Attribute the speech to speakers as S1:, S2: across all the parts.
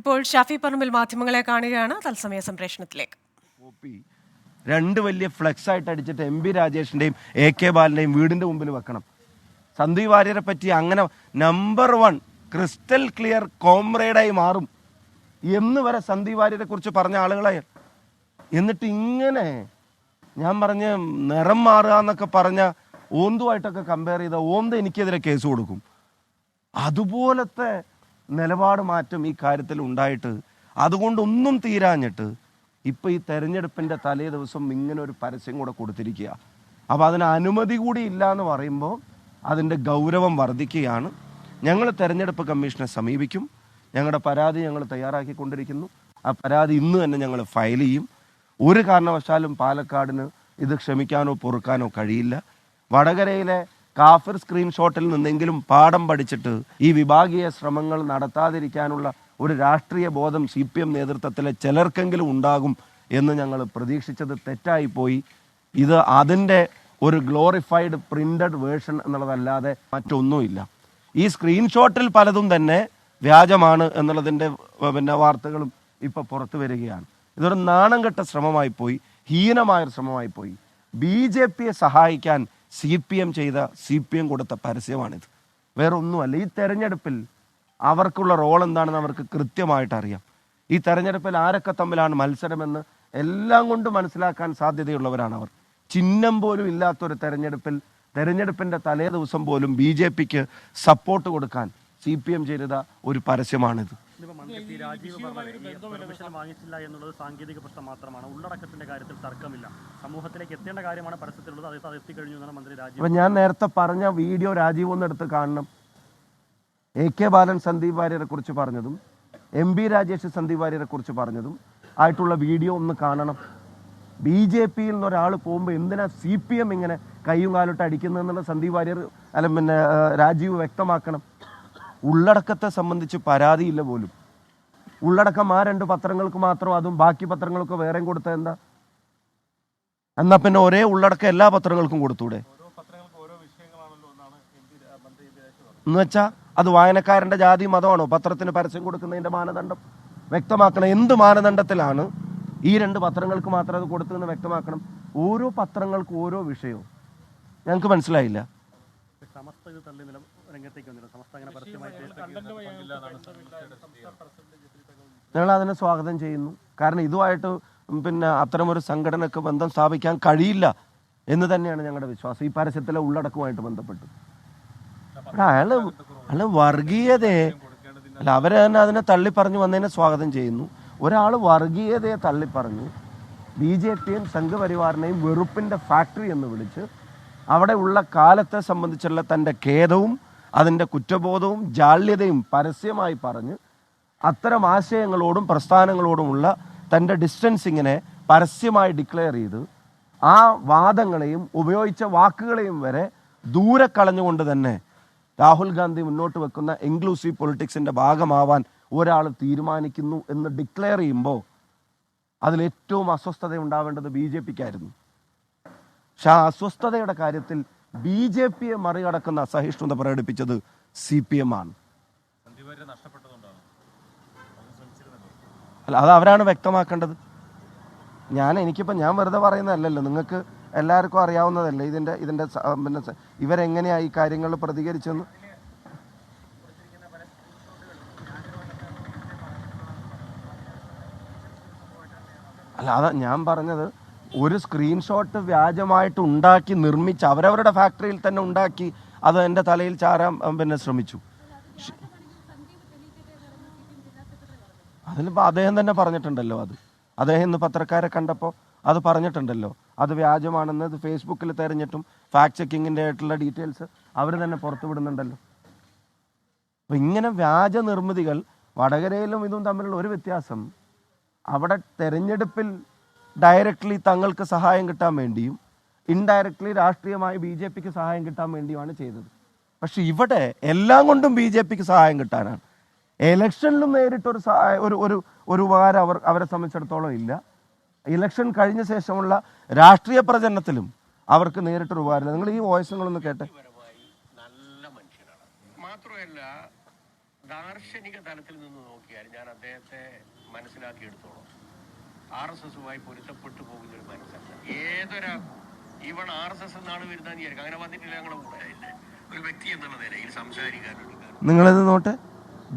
S1: ഇപ്പോൾ ഷാഫി പറമ്പിൽ മാധ്യമങ്ങളെ കാണുകയാണ്. തത്സമയ സംപ്രേഷണത്തിലേക്ക്.
S2: രണ്ട് വലിയ ഫ്ലെക്സ് ആയിട്ട് അടിച്ചിട്ട് എം പി രാജേഷിന്റെയും AK ബാലന്റെയും വീടിന്റെ മുമ്പിൽ വെക്കണം. സന്ദീപ് വാര്യരെ പറ്റി അങ്ങനെ നമ്പർ 1 ക്രിസ്റ്റൽ ക്ലിയർ കോംറേഡായി മാറും എന്ന് വരെ സന്ദീപ് വാര്യരെ കുറിച്ച് പറഞ്ഞ ആളുകളെ, എന്നിട്ട് ഇങ്ങനെ ഞാൻ പറഞ്ഞ നിറം മാറുക എന്നൊക്കെ പറഞ്ഞ ഓന്തുമായിട്ടൊക്കെ കമ്പയർ ചെയ്ത ഓന്ത് എനിക്കെതിരെ കേസ് കൊടുക്കും. അതുപോലത്തെ നിലപാട് മാറ്റം ഈ കാര്യത്തിൽ ഉണ്ടായിട്ട് അതുകൊണ്ടൊന്നും തീരാഞ്ഞിട്ട് ഇപ്പം ഈ തെരഞ്ഞെടുപ്പിൻ്റെ തലേ ദിവസം ഇങ്ങനെ ഒരു പരസ്യം കൂടെ കൊടുത്തിരിക്കുക. അപ്പോൾ അതിന് അനുമതി കൂടി ഇല്ല എന്ന് പറയുമ്പോൾ അതിൻ്റെ ഗൗരവം വർദ്ധിക്കുകയാണ്. ഞങ്ങൾ തെരഞ്ഞെടുപ്പ് കമ്മീഷനെ സമീപിക്കും. ഞങ്ങളുടെ പരാതി ഞങ്ങൾ തയ്യാറാക്കിക്കൊണ്ടിരിക്കുന്നു. ആ പരാതി ഇന്ന് തന്നെ ഞങ്ങൾ ഫയൽ ചെയ്യും. ഒരു കാരണവശാലും പാലക്കാടിന് ഇത് ക്ഷമിക്കാനോ പൊറുക്കാനോ കഴിയില്ല. വടകരയിലെ കാഫിർ സ്ക്രീൻഷോട്ടിൽ നിന്നെങ്കിലും പാഠം പഠിച്ചിട്ട് ഈ വിഭാഗീയ ശ്രമങ്ങൾ നടത്താതിരിക്കാനുള്ള ഒരു രാഷ്ട്രീയ ബോധം CPM നേതൃത്വത്തിലെ ചിലർക്കെങ്കിലും ഉണ്ടാകും എന്ന് ഞങ്ങൾ പ്രതീക്ഷിച്ചത് തെറ്റായിപ്പോയി. ഇത് അതിൻ്റെ ഒരു ഗ്ലോറിഫൈഡ് പ്രിന്റഡ് വേർഷൻ എന്നുള്ളതല്ലാതെ മറ്റൊന്നുമില്ല. ഈ സ്ക്രീൻഷോട്ടിൽ പലതും തന്നെ വ്യാജമാണ് എന്നുള്ളതിൻ്റെ വാർത്തകളും ഇപ്പോൾ പുറത്തു വരികയാണ്. ഇതൊരു നാണം കെട്ട ശ്രമമായി പോയി, ഹീനമായൊരു ശ്രമമായി പോയി. BJPയെ സഹായിക്കാൻ CPM ചെയ്ത CPM കൊടുത്ത പരസ്യമാണിത്, വേറെ ഒന്നുമല്ല. ഈ തെരഞ്ഞെടുപ്പിൽ അവർക്കുള്ള റോൾ എന്താണെന്ന് അവർക്ക് കൃത്യമായിട്ട് അറിയാം. ഈ തെരഞ്ഞെടുപ്പിൽ ആരൊക്കെ തമ്മിലാണ് മത്സരമെന്ന് എല്ലാം കൊണ്ട് മനസ്സിലാക്കാൻ സാധ്യതയുള്ളവരാണ് അവർ. ചിഹ്നം പോലും ഇല്ലാത്തൊരു തെരഞ്ഞെടുപ്പിൻ്റെ തലേ ദിവസം പോലും BJPക്ക് സപ്പോർട്ട് കൊടുക്കാൻ CPM ചെയ്ത ഒരു പരസ്യമാണിത്.
S3: വാങ്ങിച്ചില്ല എന്നുള്ളത് സാങ്കേതിക പ്രശ്നം മാത്രമാണ്. ഉള്ളടക്കത്തിന്റെ കാര്യത്തിൽ തർക്കമില്ല. സമൂഹത്തിലേക്ക് എത്തേണ്ട കാര്യമാണ് പരസ്യത്തിലുള്ളത്. അത് എത്തിക്കഴിഞ്ഞു എന്നാണ് മന്ത്രി രാജീവ്.
S2: ഞാൻ നേരത്തെ പറഞ്ഞ വീഡിയോ രാജീവ് ഒന്ന് എടുത്ത് കാണണം. AK ബാലൻ സന്ദീപ് വാര്യരെ കുറിച്ച് പറഞ്ഞതും MB രാജേഷ് സന്ദീപ് വാര്യരെ കുറിച്ച് പറഞ്ഞതും ആയിട്ടുള്ള വീഡിയോ ഒന്ന് കാണണം. BJPയിൽ നിന്ന് ഒരാൾ പോകുമ്പോൾ എന്തിനാ CPM ഇങ്ങനെ കയ്യും കാലോട്ട് അടിക്കുന്നതെന്നുള്ള സന്ദീപ് വാര്യർ രാജീവ് വ്യക്തമാക്കണം. ഉള്ളടക്കത്തെ സംബന്ധിച്ച് പരാതിയില്ല പോലും. ഉള്ളടക്കം ആ 2 പത്രങ്ങൾക്ക് മാത്രം, അതും ബാക്കി പത്രങ്ങൾക്ക് വേറെയും കൊടുത്തത് എന്താ? എന്നാ പിന്നെ ഒരേ ഉള്ളടക്കം എല്ലാ പത്രങ്ങൾക്കും കൊടുത്തൂടെ? എന്നുവെച്ചാ അത് വായനക്കാരന്റെ ജാതി മതമാണോ പത്രത്തിന് പരസ്യം കൊടുക്കുന്നതിന്റെ മാനദണ്ഡം? വ്യക്തമാക്കണം. എന്ത് മാനദണ്ഡത്തിലാണ് ഈ 2 പത്രങ്ങൾക്ക് മാത്രം അത് കൊടുത്തതെന്ന് വ്യക്തമാക്കണം. ഓരോ പത്രങ്ങൾക്കും ഓരോ വിഷയവും ഞങ്ങൾക്ക് മനസ്സിലായില്ല. ഞങ്ങൾ അതിനെ സ്വാഗതം ചെയ്യുന്നു. കാരണം ഇതുമായിട്ട് അത്തരമൊരു സംഘടനക്ക് ബന്ധം സ്ഥാപിക്കാൻ കഴിയില്ല എന്ന് തന്നെയാണ് ഞങ്ങളുടെ വിശ്വാസം. ഈ പരസ്യത്തിലെ ഉള്ളടക്കവുമായിട്ട് ബന്ധപ്പെട്ട് അയാള് വർഗീയതയെ അല്ല, അവരെ തന്നെ അതിനെ തള്ളിപ്പറഞ്ഞു വന്നതിനെ സ്വാഗതം ചെയ്യുന്നു. ഒരാൾ വർഗീയതയെ തള്ളിപ്പറഞ്ഞു BJPയും സംഘപരിവാറിനെയും വെറുപ്പിന്റെ ഫാക്ടറി എന്ന് വിളിച്ച് അവിടെ ഉള്ള കാലത്തെ സംബന്ധിച്ചുള്ള തൻ്റെ ഖേദവും അതിൻ്റെ കുറ്റബോധവും ജാള്യതയും പരസ്യമായി പറഞ്ഞ് അത്തരം ആശയങ്ങളോടും പ്രസ്ഥാനങ്ങളോടുമുള്ള തൻ്റെ ഡിസ്റ്റൻസിങ്ങിനെ പരസ്യമായി ഡിക്ലെയർ ചെയ്ത് ആ വാദങ്ങളെയും ഉപയോഗിച്ച വാക്കുകളെയും വരെ ദൂരെ കളഞ്ഞുകൊണ്ട് തന്നെ രാഹുൽ ഗാന്ധി മുന്നോട്ട് വെക്കുന്ന ഇൻക്ലൂസീവ് പൊളിറ്റിക്സിൻ്റെ ഭാഗമാവാൻ ഒരാൾ തീരുമാനിക്കുന്നു എന്ന് ഡിക്ലെയർ ചെയ്യുമ്പോൾ അതിലേറ്റവും അസ്വസ്ഥത ഉണ്ടാവേണ്ടത് BJPക്കായിരുന്നു. പക്ഷെ ആ അസ്വസ്ഥതയുടെ കാര്യത്തിൽ BJPയെ മറികടക്കുന്ന അസഹിഷ്ണുത പ്രകടിപ്പിച്ചത് CPM ആണ്. അല്ല, അത് അവരാണ് വ്യക്തമാക്കേണ്ടത്. ഞാൻ വെറുതെ പറയുന്നതല്ലല്ലോ, നിങ്ങൾക്ക് എല്ലാവർക്കും അറിയാവുന്നതല്ലേ ഇതിൻ്റെ ഇവരെങ്ങനെയാണ് ഈ കാര്യങ്ങൾ പ്രതികരിച്ചെന്ന്. അല്ല, അതാ ഞാൻ പറഞ്ഞത്. ഒരു സ്ക്രീൻഷോട്ട് വ്യാജമായിട്ട് ഉണ്ടാക്കി നിർമ്മിച്ച് അവരവരുടെ ഫാക്ടറിയിൽ തന്നെ ഉണ്ടാക്കി അത് എൻ്റെ തലയിൽ ചാരാൻ ശ്രമിച്ചു. അതിലിപ്പോൾ അദ്ദേഹം തന്നെ പറഞ്ഞിട്ടുണ്ടല്ലോ. അദ്ദേഹം ഇന്ന് പത്രക്കാരെ കണ്ടപ്പോൾ അത് പറഞ്ഞിട്ടുണ്ടല്ലോ. അത് വ്യാജമാണെന്ന് അത് ഫേസ്ബുക്കിൽ തെരഞ്ഞിട്ടും ഫാക്ട് ചെക്കിങ്ങിൻ്റെ ആയിട്ടുള്ള ഡീറ്റെയിൽസ് അവർ തന്നെ പുറത്തു വിടുന്നുണ്ടല്ലോ. അപ്പം ഇങ്ങനെ വ്യാജ നിർമ്മിതികൾ, വടകരയിലും ഇതും തമ്മിലുള്ള ഒരു വ്യത്യാസം, അവിടെ തെരഞ്ഞെടുപ്പിൽ ഡയറക്റ്റ്ലി തങ്ങൾക്ക് സഹായം കിട്ടാൻ വേണ്ടിയും ഇൻഡയറക്ട്ലി രാഷ്ട്രീയമായി BJPക്ക് സഹായം കിട്ടാൻ വേണ്ടിയുമാണ് ചെയ്തത്. പക്ഷെ ഇവിടെ എല്ലാം കൊണ്ടും BJPക്ക് സഹായം കിട്ടാനാണ്. ഇലക്ഷനിലും നേരിട്ടൊരു ഒരു ഉപകാരം അവരെ സംബന്ധിച്ചിടത്തോളം ഇല്ല. ഇലക്ഷൻ കഴിഞ്ഞ ശേഷമുള്ള രാഷ്ട്രീയ പ്രചരണത്തിലും അവർക്ക് നേരിട്ടൊരു ഉപകാരമില്ല. നിങ്ങൾ ഈ വോയിസുകളൊന്ന് കേട്ടെ.
S4: നല്ല മനുഷ്യരാണ്. മാത്രമല്ല ദാർശനിക തലത്തിൽ നിന്ന് നോക്കിയാൽ കഴിഞ്ഞാലും ഞാൻ അദ്ദേഹത്തെ മനസ്സിലാക്കിയെടുത്തോളാം. RSSുമായി പൊരുത്തപ്പെട്ടു പോകുന്ന ഒരു മനസ്സല്ല. ഏതൊരു ഈവൺ RSS എന്നാണ് വരുന്നതെന്ന് വിചാരിക്കും. അങ്ങനെ വന്നിട്ടില്ല ഞങ്ങളുടെ കൂടെ. ഒരു വ്യക്തി എന്നുള്ള നിലയിൽ സംസാരിക്കാനുള്ള
S2: നിങ്ങളിത് നോട്ട്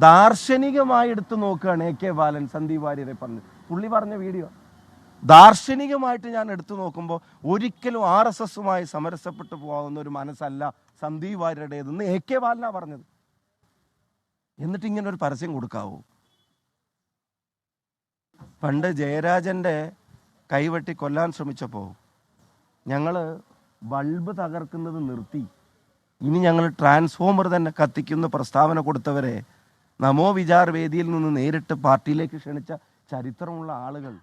S2: ദാർശനികമായി എടുത്തു നോക്കുകയാണ് AK ബാലൻ സന്ദീപ് വാര്യരെ പറഞ്ഞു. പുള്ളി പറഞ്ഞ വീഡിയോ ദാർശനികമായിട്ട് ഞാൻ എടുത്തു നോക്കുമ്പോൾ ഒരിക്കലും RSSുമായി സമരസപ്പെട്ടു പോകാവുന്ന ഒരു മനസ്സല്ല സന്ദീപ് വാര്യരുടേതെന്ന് AK ബാലനാ പറഞ്ഞത്. എന്നിട്ട് ഇങ്ങനെ ഒരു പരസ്യം കൊടുക്കാവോ? പണ്ട് ജയരാജൻ്റെ കൈവെട്ടി കൊല്ലാൻ ശ്രമിച്ചപ്പോൾ ഞങ്ങൾ ബൾബ് തകർക്കുന്നത് നിർത്തി, ഇനി ഞങ്ങൾ ട്രാൻസ്ഫോമർ തന്നെ കത്തിക്കുന്ന പ്രസ്താവന കൊടുത്തവരെ നമോ വിചാർ വേദിയിൽ നിന്ന് നേരിട്ട് പാർട്ടിയിലേക്ക് ക്ഷണിച്ച ചരിത്രമുള്ള ആളുകൾ